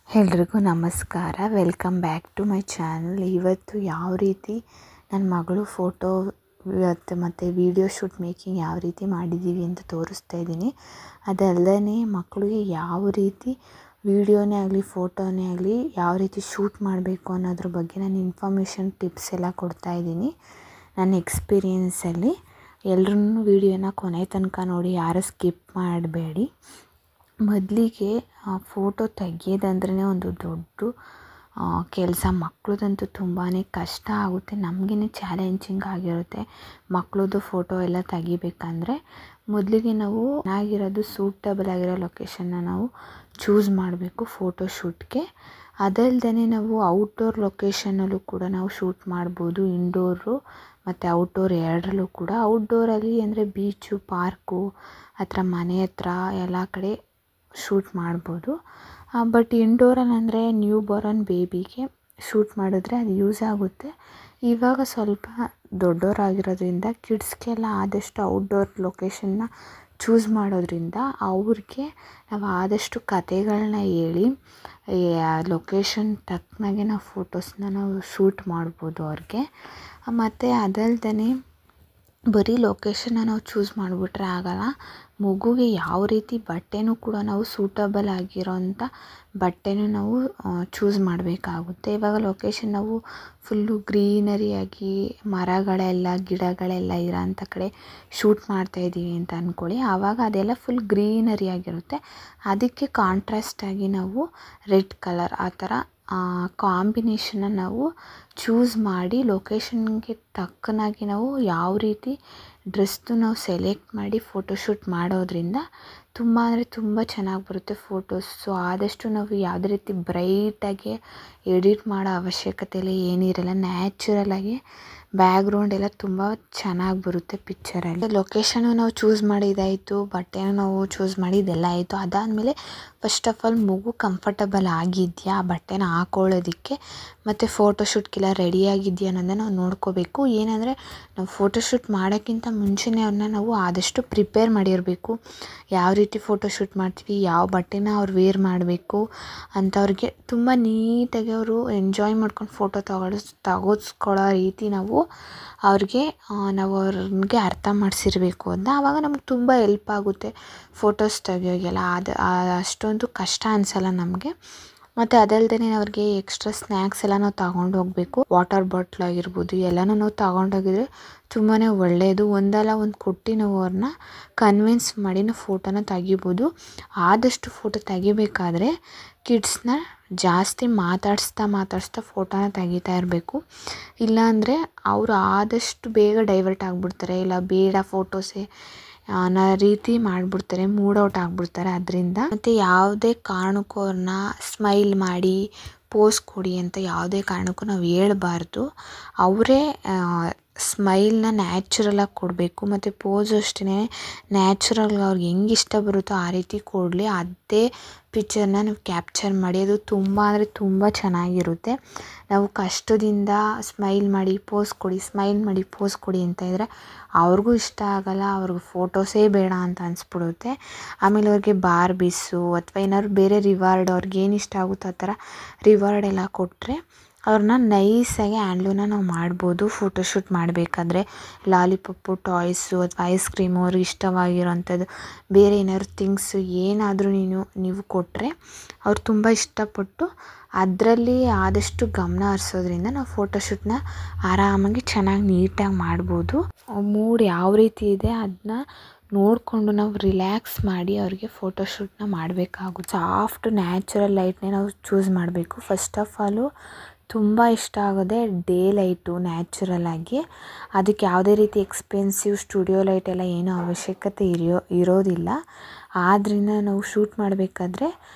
ಎಲ್ರಿಗೂ ನಮಸ್ಕಾರ. Welcome back to my channel. ಇವತ್ತು ಯಾವ ರೀತಿ ನನ್ನ ಮಗಳು ಫೋಟೋ ಮತ್ತು ವಿಡಿಯೋ ಶೂಟ್ ಮೇಕಿಂಗ್ ಯಾವ ರೀತಿ ಮಾಡಿದ್ದೀವಿ ಅಂತ ತೋರಿಸ್ತಾ ಇದ್ದೀನಿ. ಅದಲ್ಲದೆ ಮಕ್ಕಳಿಗೆ ಯಾವ ರೀತಿ ವಿಡಿಯೋನೇ ಆಗಲಿ ಫೋಟೋನೇ ಆಗಲಿ ಯಾವ ರೀತಿ ಶೂಟ್ ಮಾಡಬೇಕು ಅನ್ನೋದ್ರ ಬಗ್ಗೆ ನಾನು ಇನ್ಫಾರ್ಮೇಷನ್ ಟಿಪ್ಸ್ ಎಲ್ಲ ಕೊಡ್ತಾಯಿದ್ದೀನಿ ನನ್ನ ಎಕ್ಸ್ಪೀರಿಯೆನ್ಸಲ್ಲಿ. ಎಲ್ಲರೂ ವಿಡಿಯೋನ ಕೊನೆ ತನಕ ನೋಡಿ, ಯಾರು ಸ್ಕಿಪ್ ಮಾಡಬೇಡಿ. ಮೊದಲಿಗೆ ಫೋಟೋ ತೆಗಿಯೋದಂದ್ರೇ ಒಂದು ದೊಡ್ಡ ಕೆಲಸ. ಮಕ್ಕಳದಂತೂ ತುಂಬಾ ಕಷ್ಟ ಆಗುತ್ತೆ, ನಮಗೇ ಚಾಲೆಂಜಿಂಗ್ ಆಗಿರುತ್ತೆ. ಮಕ್ಕಳದ್ದು ಫೋಟೋ ಎಲ್ಲ ತೆಗಿಬೇಕಂದ್ರೆ ಮೊದಲಿಗೆ ನಾವು ಚೆನ್ನಾಗಿರೋದು ಸೂಟಬಲ್ ಆಗಿರೋ ಲೊಕೇಶನ್ನ ನಾವು ಚೂಸ್ ಮಾಡಬೇಕು ಫೋಟೋ ಶೂಟ್ಗೆ. ಅದಲ್ಲದೆ ನಾವು ಔಟ್ಡೋರ್ ಲೊಕೇಶನಲ್ಲೂ ಕೂಡ ನಾವು ಶೂಟ್ ಮಾಡ್ಬೋದು, ಇಂಡೋರು ಮತ್ತು ಔಟ್ಡೋರ್ ಎರಡರಲ್ಲೂ ಕೂಡ. ಔಟ್ಡೋರಲ್ಲಿ ಅಂದರೆ ಬೀಚು, ಪಾರ್ಕು ಹತ್ರ, ಮನೆ ಹತ್ರ ಎಲ್ಲ ಕಡೆ ಶೂಟ್ ಮಾಡ್ಬೋದು. ಬಟ್ ಇಂಡೋರಲ್ಲಿ ಅಂದರೆ ನ್ಯೂ ಬಾರ್ನ್ ಬೇಬಿಗೆ ಶೂಟ್ ಮಾಡಿದ್ರೆ ಅದು ಯೂಸ್ ಆಗುತ್ತೆ. ಇವಾಗ ಸ್ವಲ್ಪ ದೊಡ್ಡವರಾಗಿರೋದ್ರಿಂದ ಕಿಡ್ಸ್ಗೆಲ್ಲ ಆದಷ್ಟು ಔಟ್ಡೋರ್ ಲೊಕೇಶನ್ನ ಚೂಸ್ ಮಾಡೋದ್ರಿಂದ ಅವ್ರಿಗೆ ನಾವು ಆದಷ್ಟು ಕತೆಗಳನ್ನ ಹೇಳಿ ಲೊಕೇಶನ್ ತಕ್ಕನಾಗೆ ನಾವು ಫೋಟೋಸ್ನ ನಾವು ಶೂಟ್ ಮಾಡ್ಬೋದು ಅವ್ರಿಗೆ. ಮತ್ತು ಅದಲ್ಲದೆ ಬರೀ ಲೊಕೇಶನ್ನ ನಾವು ಚೂಸ್ ಮಾಡಿಬಿಟ್ರೆ ಆಗೋಲ್ಲ. ಮಗುಗೆ ಯಾವ ರೀತಿ ಬಟ್ಟೆನೂ ಕೂಡ ನಾವು ಸೂಟಬಲ್ ಆಗಿರೋಂಥ ಬಟ್ಟೆನೂ ನಾವು ಚೂಸ್ ಮಾಡಬೇಕಾಗುತ್ತೆ. ಇವಾಗ ಲೊಕೇಶನ್ ನಾವು ಫುಲ್ಲು ಗ್ರೀನರಿಯಾಗಿ ಮರಗಳೆಲ್ಲ ಗಿಡಗಳೆಲ್ಲ ಇರೋಂಥ ಕಡೆ ಶೂಟ್ ಮಾಡ್ತಾಯಿದ್ದೀವಿ ಅಂತ ಅಂದ್ಕೊಳ್ಳಿ. ಆವಾಗ ಅದೆಲ್ಲ ಫುಲ್ ಗ್ರೀನರಿಯಾಗಿರುತ್ತೆ. ಅದಕ್ಕೆ ಕಾಂಟ್ರಾಸ್ಟಾಗಿ ನಾವು ರೆಡ್ ಕಲರ್ ಆ ಥರ ಕಾಂಬಿನೇಷನ್ನ ನಾವು ಚೂಸ್ ಮಾಡಿ ಲೊಕೇಶನ್ಗೆ ತಕ್ಕನಾಗಿ ನಾವು ಯಾವ ರೀತಿ ಡ್ರೆಸ್ದು ನಾವು ಸೆಲೆಕ್ಟ್ ಮಾಡಿ ಫೋಟೋಶೂಟ್ ಮಾಡೋದ್ರಿಂದ ತುಂಬ ಅಂದರೆ ತುಂಬ ಚೆನ್ನಾಗಿ ಬರುತ್ತೆ ಫೋಟೋಸು. ಆದಷ್ಟು ನಾವು ಯಾವುದೇ ರೀತಿ ಬ್ರೈಟಾಗಿ ಎಡಿಟ್ ಮಾಡೋ ಅವಶ್ಯಕತೆ ಎಲ್ಲ ಏನಿರಲ್ಲ. ನ್ಯಾಚುರಲಾಗಿ ಬ್ಯಾಕ್ಗ್ರೌಂಡ್ ಎಲ್ಲ ತುಂಬ ಚೆನ್ನಾಗಿ ಬರುತ್ತೆ ಪಿಕ್ಚರಲ್ಲಿ. ಲೊಕೇಶನ್ನು ನಾವು ಚೂಸ್ ಮಾಡಿದ್ದಾಯಿತು, ಬಟ್ಟೆನೂ ನಾವು ಚೂಸ್ ಮಾಡಿದ್ದೆಲ್ಲ ಆಯಿತು. ಅದಾದಮೇಲೆ ಫಸ್ಟ್ ಆಫ್ ಆಲ್ ಮಗು ಕಂಫರ್ಟಬಲ್ ಆಗಿದೆಯಾ ಆ ಬಟ್ಟೆನ ಹಾಕೊಳ್ಳೋದಕ್ಕೆ, ಮತ್ತು ಫೋಟೋಶೂಟ್ಗೆಲ್ಲ ರೆಡಿಯಾಗಿದೆಯಾ ಅನ್ನೋದನ್ನ ನಾವು ನೋಡ್ಕೋಬೇಕು. ಏನಂದರೆ ನಾವು ಫೋಟೋಶೂಟ್ ಮಾಡೋಕ್ಕಿಂತ ಮುಂಚೆನೇ ಅವ್ರನ್ನ ನಾವು ಆದಷ್ಟು ಪ್ರಿಪೇರ್ ಮಾಡಿರಬೇಕು. ಯಾವ ರೀತಿ ಫೋಟೋಶೂಟ್ ಮಾಡ್ತೀವಿ, ಯಾವ ಬಟ್ಟೆನ ಅವ್ರು ವೇರ್ ಮಾಡಬೇಕು ಅಂತ ಅವ್ರಿಗೆ ತುಂಬ ನೀಟಾಗಿ ಅವರು ಎಂಜಾಯ್ ಮಾಡ್ಕೊಂಡು ಫೋಟೋ ತೆಗೆಸ್ಕೊಳ್ಳೋ ರೀತಿ ನಾವು ಅವ್ರಿಗೆ ಅರ್ಥ ಮಾಡಿಸಿರ್ಬೇಕು ಅಂತ. ಆವಾಗ ನಮ್ಗೆ ತುಂಬ ಹೆಲ್ಪ್ ಆಗುತ್ತೆ ಫೋಟೋಸ್ ತೆಗಿಯೋಗೆಲ್ಲ. ಅಷ್ಟೊಂದು ಕಷ್ಟ ಅನಿಸಲ್ಲ ನಮಗೆ. ಮತ್ತು ಅದಲ್ಲದೆ ಅವ್ರಿಗೆ ಎಕ್ಸ್ಟ್ರಾ ಸ್ನ್ಯಾಕ್ಸ್ ಎಲ್ಲ ನಾವು ತಗೊಂಡು ಹೋಗಬೇಕು. ವಾಟರ್ ಬಾಟ್ಲ್ ಆಗಿರ್ಬೋದು ಎಲ್ಲನೂ ನಾವು ತಗೊಂಡೋಗಿದ್ರೆ ತುಂಬಾ ಒಳ್ಳೆಯದು. ಒಂದಲ್ಲ ಒಂದು ಕೊಟ್ಟು ನಾವು ಅವ್ರನ್ನ ಕನ್ವಿನ್ಸ್ ಮಾಡಿ ನಾವು ಫೋಟೋನ ತೆಗಿಬೋದು. ಆದಷ್ಟು ಫೋಟೋ ತೆಗಿಬೇಕಾದ್ರೆ ಕಿಡ್ಸ್ನ ಜಾಸ್ತಿ ಮಾತಾಡಿಸ್ತಾ ಫೋಟೋನ ತೆಗಿತಾ ಇರಬೇಕು. ಇಲ್ಲಾಂದರೆ ಅವರು ಆದಷ್ಟು ಬೇಗ ಡೈವರ್ಟ್ ಆಗಿಬಿಡ್ತಾರೆ, ಇಲ್ಲ ಬೇಡ ಫೋಟೋಸೇ ಅನ್ನೋ ರೀತಿ ಮಾಡಿಬಿಡ್ತಾರೆ, ಮೂಡ್ ಔಟ್ ಆಗಿಬಿಡ್ತಾರೆ ಅದರಿಂದ. ಮತ್ತು ಯಾವುದೇ ಕಾರಣಕ್ಕೂ ಅವ್ರನ್ನ ಸ್ಮೈಲ್ ಮಾಡಿ ಪೋಸ್ ಕೊಡಿ ಅಂತ ಯಾವುದೇ ಕಾರಣಕ್ಕೂ ನಾವು ಹೇಳ್ಬಾರ್ದು. ಅವರೇ ಸ್ಮೈಲ್ನ ನ್ಯಾಚುರಲಾಗಿ ಕೊಡಬೇಕು. ಮತ್ತು ಪೋಸು ಅಷ್ಟೇ ನ್ಯಾಚುರಲ್ಗೆ ಅವ್ರಿಗೆ ಹೆಂಗೆ ಇಷ್ಟ ಬರುತ್ತೋ ಆ ರೀತಿ ಕೊಡಲಿ. ಅದೇ ಪಿಕ್ಚರ್ನ ನೀವು ಕ್ಯಾಪ್ಚರ್ ಮಾಡಿ, ಅದು ತುಂಬ ಅಂದರೆ ತುಂಬ ಚೆನ್ನಾಗಿರುತ್ತೆ. ನಾವು ಕಷ್ಟದಿಂದ ಸ್ಮೈಲ್ ಮಾಡಿ ಪೋಸ್ ಕೊಡಿ, ಸ್ಮೈಲ್ ಮಾಡಿ ಪೋಸ್ ಕೊಡಿ ಅಂತ ಇದ್ದರೆ ಅವ್ರಿಗೂ ಇಷ್ಟ ಆಗೋಲ್ಲ, ಅವ್ರಿಗೆ ಫೋಟೋಸೇ ಬೇಡ ಅಂತ ಅನಿಸ್ಬಿಡುತ್ತೆ. ಆಮೇಲೆ ಅವ್ರಿಗೆ ಬಾರ್ಬಿಸು ಅಥವಾ ಏನಾದ್ರು ಬೇರೆ ರಿವಾರ್ಡ್ ಅವ್ರಿಗೆ ಏನು ಇಷ್ಟ ಆಗುತ್ತೋ ಆ ಥರ ರಿವಾರ್ಡ್ ಎಲ್ಲ ಕೊಟ್ಟರೆ ಅವ್ರನ್ನ ನೈಸಾಗಿ ಹ್ಯಾಂಡ್ಲೂನ ನಾವು ಮಾಡ್ಬೋದು. ಫೋಟೋಶೂಟ್ ಮಾಡಬೇಕಾದ್ರೆ ಲಾಲಿಪಾಪು, ಟಾಯ್ಸು ಅಥವಾ ಐಸ್ ಕ್ರೀಮು ಅವ್ರಿಗೆ ಇಷ್ಟವಾಗಿರೋಂಥದ್ದು ಬೇರೆ ಏನಾದ್ರು ಥಿಂಗ್ಸು ಏನಾದರೂ ನೀವು ಕೊಟ್ಟರೆ ಅವ್ರು ತುಂಬ ಇಷ್ಟಪಟ್ಟು ಅದರಲ್ಲಿ ಆದಷ್ಟು ಗಮನ ಹರಿಸೋದ್ರಿಂದ ನಾವು ಫೋಟೋಶೂಟ್ನ ಆರಾಮಾಗಿ ಚೆನ್ನಾಗಿ ನೀಟಾಗಿ ಮಾಡ್ಬೋದು. ಮೂಡ್ ಯಾವ ರೀತಿ ಇದೆ ಅದನ್ನ ನೋಡಿಕೊಂಡು ನಾವು ರಿಲ್ಯಾಕ್ಸ್ ಮಾಡಿ ಅವ್ರಿಗೆ ಫೋಟೋಶೂಟ್ನ ಮಾಡಬೇಕಾಗುತ್ತೆ. ಸಾಫ್ಟ್ ನ್ಯಾಚುರಲ್ ಲೈಟ್ನೇ ನಾವು ಚೂಸ್ ಮಾಡಬೇಕು. ಫಸ್ಟ್ ಆಫ್ ಆಲು ತುಂಬ ಇಷ್ಟ ಆಗೋದೇ ಡೇ ಲೈಟು ನ್ಯಾಚುರಲಾಗಿ. ಅದಕ್ಕೆ ಯಾವುದೇ ರೀತಿ ಎಕ್ಸ್ಪೆನ್ಸಿವ್ ಸ್ಟುಡಿಯೋ ಲೈಟ್ ಎಲ್ಲ ಏನೂ ಅವಶ್ಯಕತೆ ಇರೋದಿಲ್ಲ. ಆದ್ದರಿಂದ ನಾವು ಶೂಟ್ ಮಾಡಬೇಕಾದ್ರೆ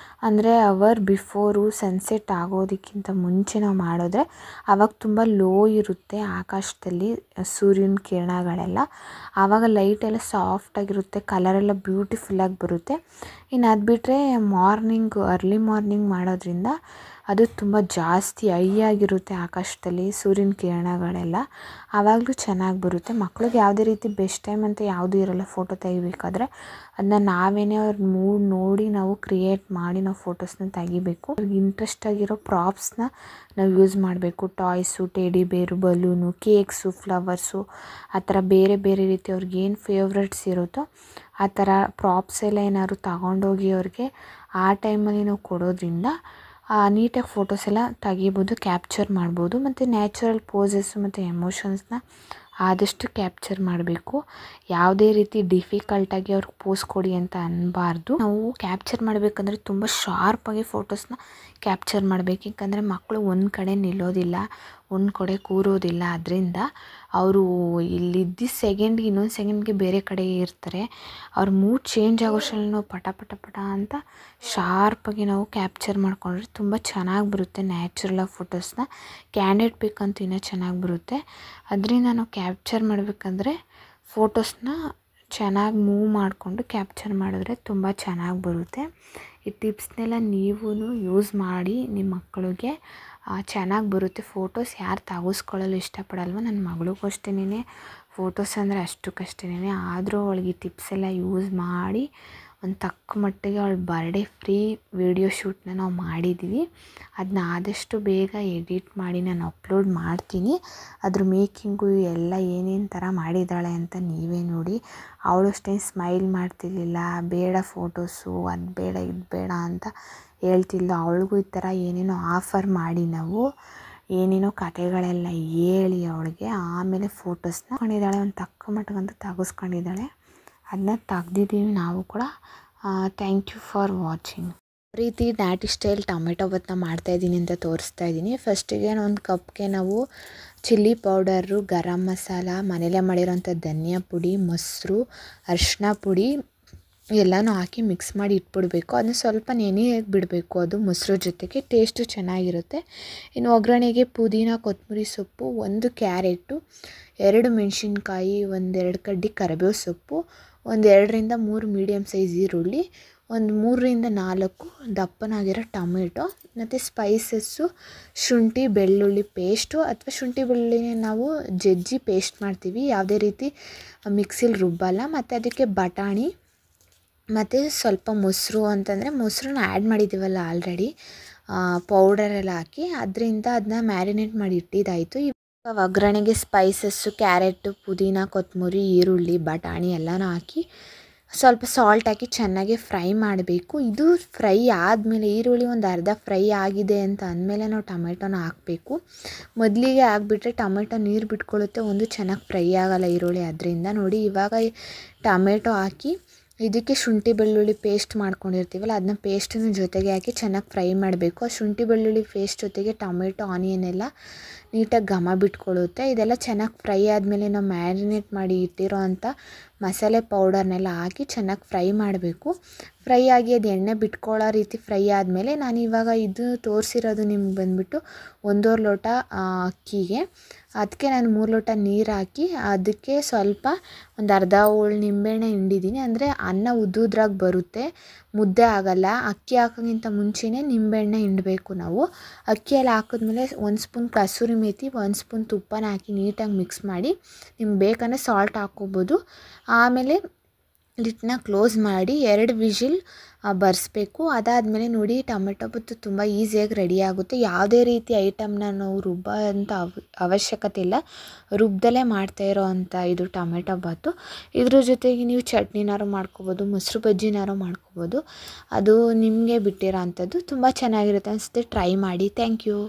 ಅಂದರೆ ಅವರ್ ಬಿಫೋರು ಸನ್ಸೆಟ್ ಆಗೋದಕ್ಕಿಂತ ಮುಂಚೆ ನಾವು ಮಾಡಿದ್ರೆ ಆವಾಗ ತುಂಬ ಲೋ ಇರುತ್ತೆ ಆಕಾಶದಲ್ಲಿ ಸೂರ್ಯನ ಕಿರಣಗಳೆಲ್ಲ. ಆವಾಗ ಲೈಟೆಲ್ಲ ಸಾಫ್ಟಾಗಿರುತ್ತೆ, ಕಲರೆಲ್ಲ ಬ್ಯೂಟಿಫುಲ್ಲಾಗಿ ಬರುತ್ತೆ. ಇನ್ನು ಅದು ಬಿಟ್ಟರೆ ಅರ್ಲಿ ಮಾರ್ನಿಂಗ್ ಮಾಡೋದ್ರಿಂದ ಅದು ತುಂಬ ಜಾಸ್ತಿ ಹೈ ಆಗಿರುತ್ತೆ ಆಕಾಶದಲ್ಲಿ ಸೂರ್ಯನ ಕಿರಣಗಳೆಲ್ಲ, ಆವಾಗಲೂ ಚೆನ್ನಾಗಿ ಬರುತ್ತೆ. ಮಕ್ಳಿಗೆ ಯಾವುದೇ ರೀತಿ ಬೆಸ್ಟ್ ಟೈಮ್ ಅಂತ ಯಾವುದೂ ಇರೋಲ್ಲ ಫೋಟೋ ತೆಗಿಬೇಕಾದ್ರೆ. ಅದನ್ನ ನಾವೇ ಅವ್ರ ಮೂಡ್ ನೋಡಿ ನಾವು ಕ್ರಿಯೇಟ್ ಮಾಡಿ ನಾವು ಫೋಟೋಸ್ನ ತೆಗಿಬೇಕು. ಅವ್ರಿಗೆ ಇಂಟ್ರೆಸ್ಟ್ ಆಗಿರೋ ಪ್ರಾಪ್ಸ್ನ ನಾವು ಯೂಸ್ ಮಾಡಬೇಕು. ಟಾಯ್ಸು, ಟೆಡಿ ಬೇರು, ಬಲೂನು, ಕೇಕ್ಸು, ಫ್ಲವರ್ಸು, ಆ ಥರ ಬೇರೆ ಬೇರೆ ರೀತಿ ಅವ್ರಿಗೆ ಏನು ಫೇವ್ರೆಟ್ಸ್ ಇರುತ್ತೋ ಆ ಥರ ಪ್ರಾಪ್ಸ್ ಎಲ್ಲ ಏನಾದ್ರು ತಗೊಂಡೋಗಿ ಅವ್ರಿಗೆ ಆ ಟೈಮಲ್ಲಿ ನಾವು ಕೊಡೋದ್ರಿಂದ ನೀಟಾಗಿ ಫೋಟೋಸ್ ಎಲ್ಲ ತೆಗಿಬೋದು, ಕ್ಯಾಪ್ಚರ್ ಮಾಡ್ಬೋದು. ಮತ್ತು ನ್ಯಾಚುರಲ್ ಪೋಸಸ್ಸು ಮತ್ತು ಎಮೋಷನ್ಸ್ನ ಆದಷ್ಟು ಕ್ಯಾಪ್ಚರ್ ಮಾಡಬೇಕು. ಯಾವುದೇ ರೀತಿ ಡಿಫಿಕಲ್ಟಾಗಿ ಅವ್ರಿಗೆ ಪೋಸ್ ಕೊಡಿ ಅಂತ ಅನ್ನಬಾರ್ದು. ನಾವು ಕ್ಯಾಪ್ಚರ್ ಮಾಡಬೇಕಂದ್ರೆ ತುಂಬ ಶಾರ್ಪಾಗಿ ಫೋಟೋಸ್ನ ಕ್ಯಾಪ್ಚರ್ ಮಾಡಬೇಕು. ಯಾಕಂದರೆ ಮಕ್ಕಳು ಒಂದು ಕಡೆ ನಿಲ್ಲೋದಿಲ್ಲ, ಒಂದು ಕಡೆ ಕೂರೋದಿಲ್ಲ. ಅದರಿಂದ ಅವರು ಇಲ್ಲಿದ್ದ ಸೆಕೆಂಡ್ಗೆ ಇನ್ನೊಂದು ಸೆಕೆಂಡ್ಗೆ ಬೇರೆ ಕಡೆ ಇರ್ತಾರೆ. ಅವ್ರ ಮೂಡ್ ಚೇಂಜ್ ಆಗೋಷ್ಟರಲ್ಲಿ ನಾವು ಪಟ ಪಟ ಪಟ ಅಂತ ಶಾರ್ಪಾಗಿ ನಾವು ಕ್ಯಾಪ್ಚರ್ ಮಾಡ್ಕೊಂಡ್ರೆ ತುಂಬ ಚೆನ್ನಾಗಿ ಬರುತ್ತೆ. ನ್ಯಾಚುರಲಾಗಿ ಫೋಟೋಸ್ನ ಕ್ಯಾಂಡಿಡ್ ಪಿಕ್ ಅಂತೂ ಇನ್ನೂ ಚೆನ್ನಾಗಿ ಬರುತ್ತೆ. ಅದರಿಂದ ನಾವು ಕ್ಯಾಪ್ಚರ್ ಮಾಡಬೇಕಂದ್ರೆ ಫೋಟೋಸ್ನ ಚೆನ್ನಾಗಿ ಮೂವ್ ಮಾಡಿಕೊಂಡು ಕ್ಯಾಪ್ಚರ್ ಮಾಡಿದ್ರೆ ತುಂಬ ಚೆನ್ನಾಗಿ ಬರುತ್ತೆ. ಈ ಟಿಪ್ಸ್ನೆಲ್ಲ ನೀವು ಯೂಸ್ ಮಾಡಿ ನಿಮ್ಮ ಮಕ್ಕಳಿಗೆ ಚೆನ್ನಾಗಿ ಬರುತ್ತೆ. ಫೋಟೋಸ್ ಯಾರು ತೆಗೆಸ್ಕೊಳ್ಳಲು ಇಷ್ಟಪಡಲ್ವ, ನನ್ನ ಮಗಳಿಗೂ ಅಷ್ಟೇನೆ ಫೋಟೋಸ್ ಅಂದರೆ ಅಷ್ಟಕ್ಕಷ್ಟೇನೆ. ಆದರೂ ಅವಳಿಗೆ ಈ ಟಿಪ್ಸ್ ಎಲ್ಲ ಯೂಸ್ ಮಾಡಿ ಒಂದು ತಕ್ಕ ಮಟ್ಟಿಗೆ ಅವಳ ಬರ್ಡೇ ಫ್ರೀ ವಿಡಿಯೋ ಶೂಟನ್ನ ನಾವು ಮಾಡಿದ್ದೀವಿ. ಅದನ್ನ ಆದಷ್ಟು ಬೇಗ ಎಡಿಟ್ ಮಾಡಿ ನಾನು ಅಪ್ಲೋಡ್ ಮಾಡ್ತೀನಿ. ಅದ್ರ ಮೇಕಿಂಗು ಎಲ್ಲ ಏನೇನು ಥರ ಮಾಡಿದ್ದಾಳೆ ಅಂತ ನೀವೇ ನೋಡಿ. ಅವಳು ಅಷ್ಟೇ ಸ್ಮೈಲ್ ಮಾಡ್ತಿರ್ಲಿಲ್ಲ, ಬೇಡ ಫೋಟೋಸು, ಅದು ಬೇಡ ಇದು ಬೇಡ ಅಂತ ಹೇಳ್ತಿಲ್ಲ. ಅವಳಿಗೂ ಈ ಥರ ಏನೇನೋ ಆಫರ್ ಮಾಡಿ ನಾವು ಏನೇನೋ ಕಥೆಗಳೆಲ್ಲ ಹೇಳಿ ಅವಳಿಗೆ ಆಮೇಲೆ ಫೋಟೋಸ್ನ ಕೊಂಡಿದ್ದಾಳೆ. ಒಂದು ತಕ್ಕ ಮಟ್ಟಿಗಂತ ತೆಗೆಸ್ಕೊಂಡಿದ್ದಾಳೆ. ಅದನ್ನ ತೆಗ್ದಿದ್ದೀವಿ ನಾವು ಕೂಡ. Thank you for watching. ರೀತಿ ಡ್ಯಾಟಿ ಸ್ಟೈಲ್ ಟೊಮೆಟೊ ಬಾತ್ನ ಮಾಡ್ತಾಯಿದ್ದೀನಿ ಅಂತ ತೋರಿಸ್ತಾ ಇದ್ದೀನಿ. ಫಸ್ಟಿಗೆ ಒಂದು ಕಪ್ಗೆ ನಾವು ಚಿಲ್ಲಿ ಪೌಡರು, ಗರಂ ಮಸಾಲ, ಮನೇಲೇ ಮಾಡಿರೋಂಥ ಧನಿಯಾ ಪುಡಿ, ಮೊಸರು, ಅರಿಶಿನ ಪುಡಿ ಎಲ್ಲನೂ ಹಾಕಿ ಮಿಕ್ಸ್ ಮಾಡಿ ಇಟ್ಬಿಡಬೇಕು. ಅದನ್ನ ಸ್ವಲ್ಪ ನೆನೆಯಕ್ಕೆ ಬಿಡಬೇಕು. ಅದು ಮೊಸರು ಜೊತೆಗೆ ಟೇಸ್ಟು ಚೆನ್ನಾಗಿರುತ್ತೆ. ಇನ್ನು ಒಗ್ಗರಣೆಗೆ ಪುದೀನ, ಕೊತ್ತಂಬರಿ ಸೊಪ್ಪು, 1 ಕ್ಯಾರೆಟು, 2 ಮೆಣಸಿನ್ಕಾಯಿ, 1-2 ಕಡ್ಡಿ ಕರಿಬೇವು ಸೊಪ್ಪು, 1-2ರಿಂದ 3 ಮೀಡಿಯಮ್ ಸೈಜ್ ಈರುಳ್ಳಿ, 3-4 ದಪ್ಪನಾಗಿರೋ ಟೊಮೆಟೊ, ಮತ್ತು ಸ್ಪೈಸಸ್ಸು ಶುಂಠಿ ಬೆಳ್ಳುಳ್ಳಿ ಪೇಸ್ಟು ಅಥವಾ ಶುಂಠಿ ಬೆಳ್ಳುಳ್ಳಿನ ನಾವು ಜಜ್ಜಿ ಪೇಸ್ಟ್ ಮಾಡ್ತೀವಿ, ಯಾವುದೇ ರೀತಿ ಮಿಕ್ಸಿಲಿ ರುಬ್ಬಲ್ಲ. ಮತ್ತು ಅದಕ್ಕೆ ಬಟಾಣಿ ಮತ್ತು ಸ್ವಲ್ಪ ಮೊಸರು, ಅಂತಂದರೆ ಮೊಸರನ್ನ ಆ್ಯಡ್ ಮಾಡಿದ್ದೀವಲ್ಲ ಆಲ್ರೆಡಿ ಪೌಡರೆಲ್ಲ ಹಾಕಿ, ಅದರಿಂದ ಅದನ್ನ ಮ್ಯಾರಿನೇಟ್ ಮಾಡಿ ಇಟ್ಟಿದ್ದಾಯಿತು. ಇವಾಗ ಒಗ್ಗರಣೆಗೆ ಸ್ಪೈಸಸ್ಸು, ಕ್ಯಾರೆಟು, ಪುದೀನ, ಕೊತ್ತಂಬರಿ, ಈರುಳ್ಳಿ, ಬಟಾಣಿ ಎಲ್ಲನೂ ಹಾಕಿ ಸ್ವಲ್ಪ ಸಾಲ್ಟ್ ಹಾಕಿ ಚೆನ್ನಾಗಿ ಫ್ರೈ ಮಾಡಬೇಕು. ಇದು ಫ್ರೈ ಆದಮೇಲೆ ಈರುಳ್ಳಿ ಒಂದು ಅರ್ಧ ಫ್ರೈ ಆಗಿದೆ ಅಂತ ಅಂದಮೇಲೆ ನಾವು ಟೊಮೆಟೊನ ಹಾಕಬೇಕು. ಮೊದಲಿಗೆ ಹಾಕ್ಬಿಟ್ರೆ ಟೊಮೆಟೊ ನೀರು ಬಿಟ್ಕೊಳ್ಳುತ್ತೆ, ಒಂದು ಚೆನ್ನಾಗಿ ಫ್ರೈ ಆಗೋಲ್ಲ ಈರುಳ್ಳಿ. ಅದರಿಂದ ನೋಡಿ ಇವಾಗ ಟೊಮೆಟೊ ಹಾಕಿ ಇದಕ್ಕೆ ಶುಂಠಿ ಬೆಳ್ಳುಳ್ಳಿ ಪೇಸ್ಟ್ ಮಾಡ್ಕೊಂಡಿರ್ತೀವಲ್ಲ ಅದನ್ನ ಪೇಸ್ಟನ್ನು ಜೊತೆಗೆ ಹಾಕಿ ಚೆನ್ನಾಗಿ ಫ್ರೈ ಮಾಡಬೇಕು. ಆ ಶುಂಠಿ ಬೆಳ್ಳುಳ್ಳಿ ಪೇಸ್ಟ್ ಜೊತೆಗೆ ಟೊಮೆಟೊ, ಆನಿಯನ್ ಎಲ್ಲ ನೀಟಾಗಿ ಘಮ ಬಿಟ್ಕೊಳ್ಳುತ್ತೆ. ಇದೆಲ್ಲ ಚೆನ್ನಾಗಿ ಫ್ರೈ ಆದಮೇಲೆ ನಾವು ಮ್ಯಾರಿನೇಟ್ ಮಾಡಿ ಇಟ್ಟಿರೋ ಅಂಥ ಮಸಾಲೆ ಪೌಡರ್ನೆಲ್ಲ ಹಾಕಿ ಚೆನ್ನಾಗಿ ಫ್ರೈ ಮಾಡಬೇಕು. ಫ್ರೈ ಆಗಿ ಅದು ಎಣ್ಣೆ ಬಿಟ್ಕೊಳ್ಳೋ ರೀತಿ ಫ್ರೈ ಆದಮೇಲೆ ನಾನು ಇವಾಗ ಇದು ತೋರಿಸಿರೋದು ನಿಮ್ಗೆ ಬಂದುಬಿಟ್ಟು 1.5 ಲೋಟ ಅಕ್ಕಿಗೆ, ಅದಕ್ಕೆ ನಾನು 3 ಲೋಟ ನೀರು ಹಾಕಿ ಅದಕ್ಕೆ ಸ್ವಲ್ಪ ಒಂದು ಅರ್ಧ ಹೋಳು ನಿಂಬೆಹಣ್ಣೆ ಹಿಂಡಿದ್ದೀನಿ. ಅಂದರೆ ಅನ್ನ ಉದ್ದುದ್ರಾಗಿ ಬರುತ್ತೆ, ಮುದ್ದೆ ಆಗೋಲ್ಲ. ಅಕ್ಕಿ ಹಾಕೋಕ್ಕಿಂತ ಮುಂಚೆನೇ ನಿಂಬೆಹಣ್ಣೆ ಹಿಂಡಬೇಕು ನಾವು. ಅಕ್ಕಿ ಎಲ್ಲ ಹಾಕಿದ್ಮೇಲೆ 1 ಸ್ಪೂನ್ ಕಸೂರಿ ಮೇಥಿ, 1 ಸ್ಪೂನ್ ತುಪ್ಪನ ಹಾಕಿ ನೀಟಾಗಿ ಮಿಕ್ಸ್ ಮಾಡಿ, ನಿಮ್ಗೆ ಬೇಕಂದರೆ ಸಾಲ್ಟ್ ಹಾಕ್ಕೋಬೋದು. ಆಮೇಲೆ ಲಿಡ್ನ ಕ್ಲೋಸ್ ಮಾಡಿ 2 ವಿಷಿಲ್ ಬರ್ಸ್ಬೇಕು. ಅದಾದಮೇಲೆ ನೋಡಿ ಟೊಮೆಟೊ ಬಾತು ತುಂಬ ಈಸಿಯಾಗಿ ರೆಡಿ ಆಗುತ್ತೆ. ಯಾವುದೇ ರೀತಿ ಐಟಮ್ನ ನಾವು ರುಬ್ಬೋ ಅಂಥ ಅವಶ್ಯಕತೆ ಇಲ್ಲ, ರುಬ್ಬದಲ್ಲೇ ಮಾಡ್ತಾಯಿರೋ ಅಂಥ ಇದು ಟೊಮೆಟೊ ಬಾತು. ಇದ್ರ ಜೊತೆಗೆ ನೀವು ಚಟ್ನಿನಾರು ಮಾಡ್ಕೋಬೋದು, ಮೊಸರು ಬಜ್ಜಿನಾರು ಮಾಡ್ಕೋಬೋದು, ಅದು ನಿಮಗೆ ಬಿಟ್ಟಿರೋ ಅಂಥದ್ದು. ತುಂಬ ಚೆನ್ನಾಗಿರುತ್ತೆ ಅನಿಸುತ್ತೆ, ಟ್ರೈ ಮಾಡಿ. Thank you.